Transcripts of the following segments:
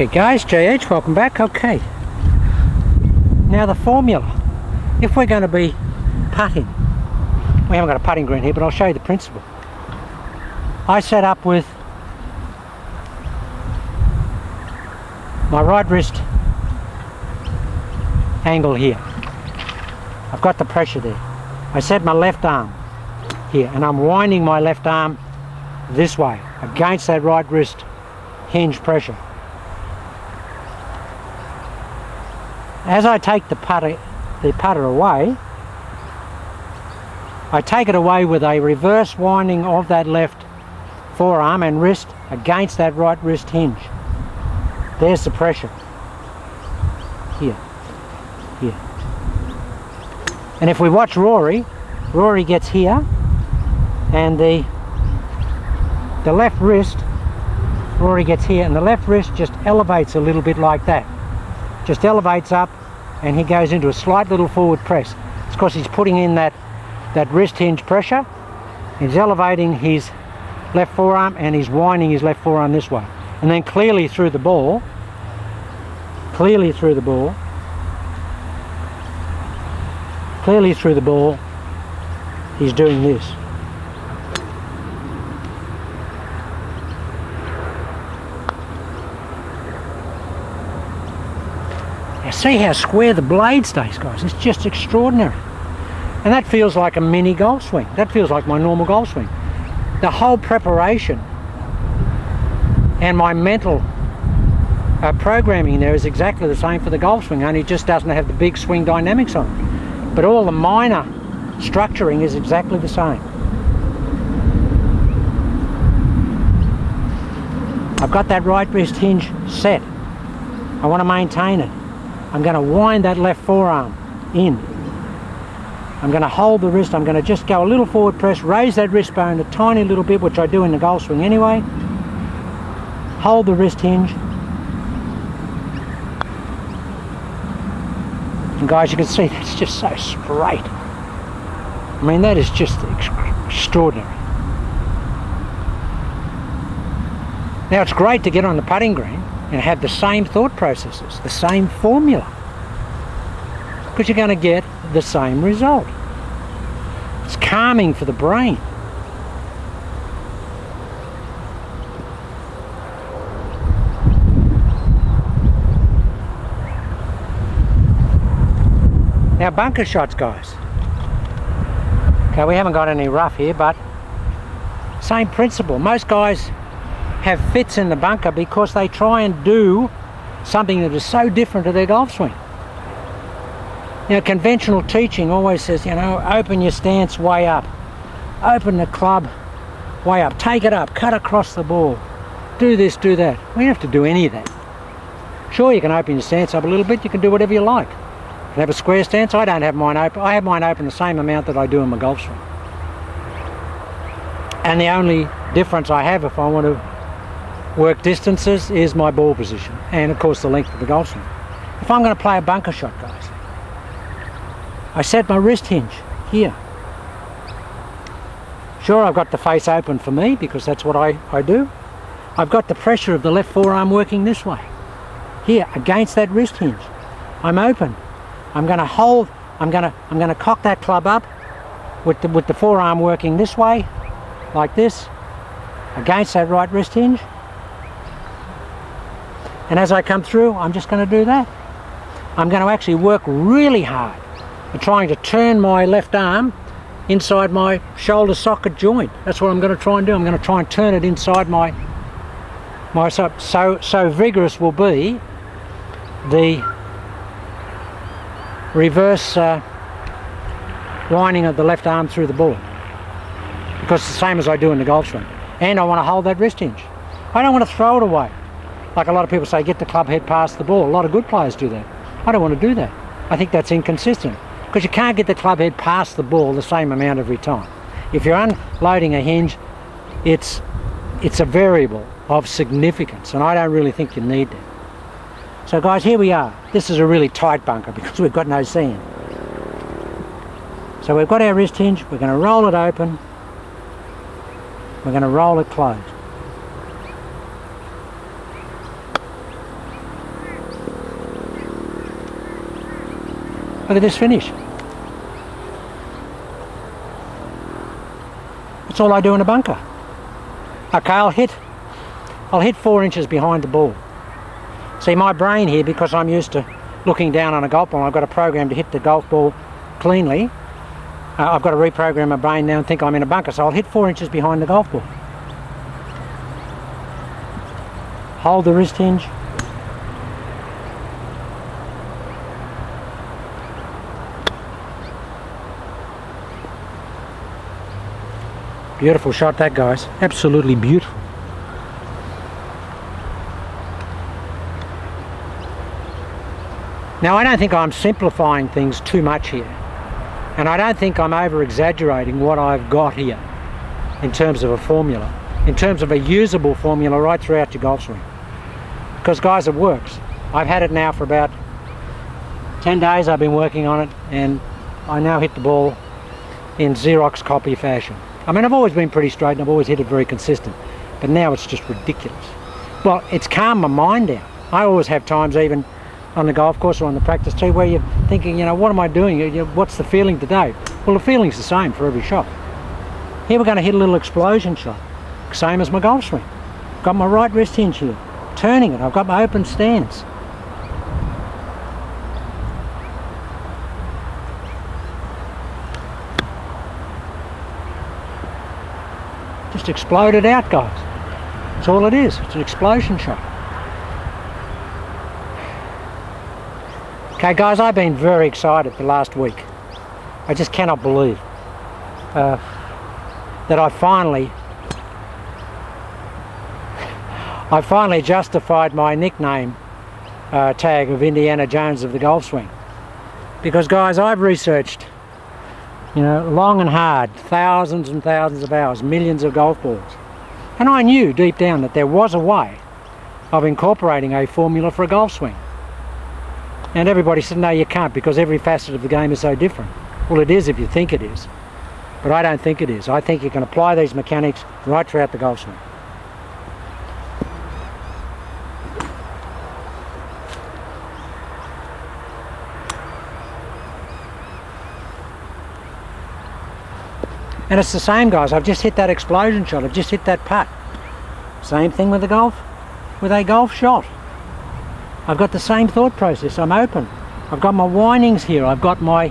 Okay guys, JH, welcome back. Okay, now the formula. If we're going to be putting, we haven't got a putting green here, but I'll show you the principle. I set up with my right wrist angle here. I've got the pressure there. I set my left arm here and I'm winding my left arm this way against that right wrist hinge pressure. As I take the putter away, I take it away with a reverse winding of that left forearm and wrist against that right wrist hinge. There's the pressure. Here. Here. And if we watch Rory, Rory gets here and the left wrist, Rory gets here and the left wrist just elevates a little bit like that. Just elevates up and he goes into a slight little forward press. It's because he's putting in that wrist hinge pressure. He's elevating his left forearm and he's winding his left forearm this way. And then clearly through the ball, he's doing this. Now see how square the blade stays, guys. It's just extraordinary. And that feels like a mini golf swing. That feels like my normal golf swing. The whole preparation and my mental programming there is exactly the same for the golf swing, only it just doesn't have the big swing dynamics on it. But all the minor structuring is exactly the same. I've got that right wrist hinge set. I want to maintain it. I'm going to wind that left forearm in. I'm going to hold the wrist. I'm going to just go a little forward press, raise that wrist bone a tiny little bit, which I do in the golf swing anyway. Hold the wrist hinge. And guys, you can see that's just so straight. I mean, that is just extraordinary. Now, it's great to get on the putting green and have the same thought processes, the same formula, because you're going to get the same result. It's calming for the brain. Now, bunker shots, guys. Okay, we haven't got any rough here, but same principle. Most guys have fits in the bunker because they try and do something that is so different to their golf swing. You know, conventional teaching always says, you know, open your stance way up, open the club way up, take it up, cut across the ball, do this, do that. We don't have to do any of that. Sure, you can open your stance up a little bit, you can do whatever you like. You can have a square stance. I don't have mine open. I have mine open the same amount that I do in my golf swing. And the only difference I have if I want to work distances is my ball position and of course the length of the golf swing. If I'm going to play a bunker shot, guys, I set my wrist hinge here. Sure, I've got the face open for me because that's what I do. I've got the pressure of the left forearm working this way here against that wrist hinge. I'm open. I'm going to hold. I'm going to cock that club up with the forearm working this way like this against that right wrist hinge. And as I come through, I'm just going to do that. I'm going to actually work really hard at trying to turn my left arm inside my shoulder socket joint. That's what I'm going to try and do. I'm going to try and turn it inside my so vigorous will be the reverse winding of the left arm through the ball, because it's the same as I do in the golf swing. And I want to hold that wrist hinge. I don't want to throw it away. Like a lot of people say, get the club head past the ball. A lot of good players do that. I don't want to do that. I think that's inconsistent because you can't get the club head past the ball the same amount every time. If you're unloading a hinge, it's a variable of significance, and I don't really think you need that. So guys, here we are. This is a really tight bunker because we've got no sand. So we've got our wrist hinge. We're going to roll it open. We're going to roll it closed. Look at this finish. That's all I do in a bunker. Okay, I'll hit 4 inches behind the ball. See, my brain here, because I'm used to looking down on a golf ball, I've got a program to hit the golf ball cleanly. I've got to reprogram my brain now and think I'm in a bunker, so I'll hit 4 inches behind the golf ball. Hold the wrist hinge. Beautiful shot that, guys. Absolutely beautiful. Now, I don't think I'm simplifying things too much here. And I don't think I'm over-exaggerating what I've got here in terms of a formula, in terms of a usable formula right throughout your golf swing. Because, guys, it works. I've had it now for about 10 days. I've been working on it, and I now hit the ball in Xerox copy fashion. I mean, I've always been pretty straight and I've always hit it very consistent, but now it's just ridiculous. Well, it's calmed my mind down. I always have times, even on the golf course or on the practice tee, where you're thinking, you know, what am I doing? What's the feeling today? Well, the feeling's the same for every shot. Here we're going to hit a little explosion shot, same as my golf swing. Got my right wrist hinge here, turning it. I've got my open stance. Just explode it out, guys. That's all it is. It's an explosion shot. Okay, guys, I've been very excited the last week. I just cannot believe that I finally justified my nickname tag of Indiana Jones of the golf swing. Because, guys, I've researched, you know, long and hard, thousands and thousands of hours, millions of golf balls. And I knew deep down that there was a way of incorporating a formula for a golf swing. And everybody said, no, you can't, because every facet of the game is so different. Well, it is if you think it is. But I don't think it is. I think you can apply these mechanics right throughout the golf swing. And it's the same, guys. I've just hit that explosion shot. I've just hit that putt. Same thing with a golf shot. I've got the same thought process. I'm open. I've got my windings here. I've got my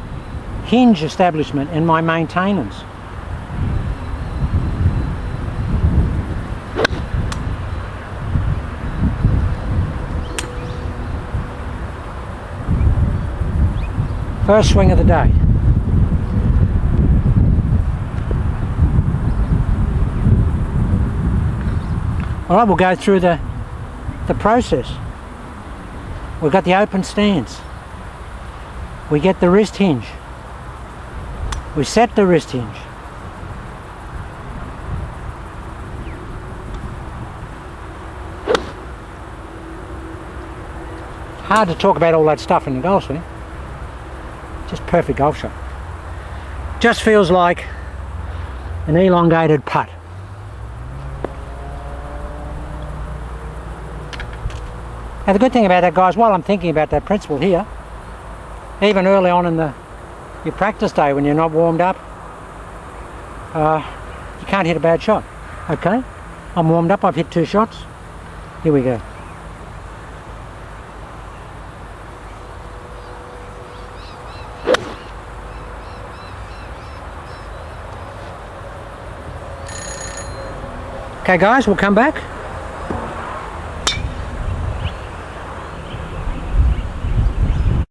hinge establishment and my maintenance. First swing of the day. All right, we'll go through the process. We've got the open stance. We get the wrist hinge. We set the wrist hinge. Hard to talk about all that stuff in the golf swing. Just perfect golf shot. Just feels like an elongated putt. Now the good thing about that, guys, while I'm thinking about that principle here, even early on in your practice day when you're not warmed up, you can't hit a bad shot. Okay, I'm warmed up, I've hit 2 shots. Here we go. Okay, guys, we'll come back.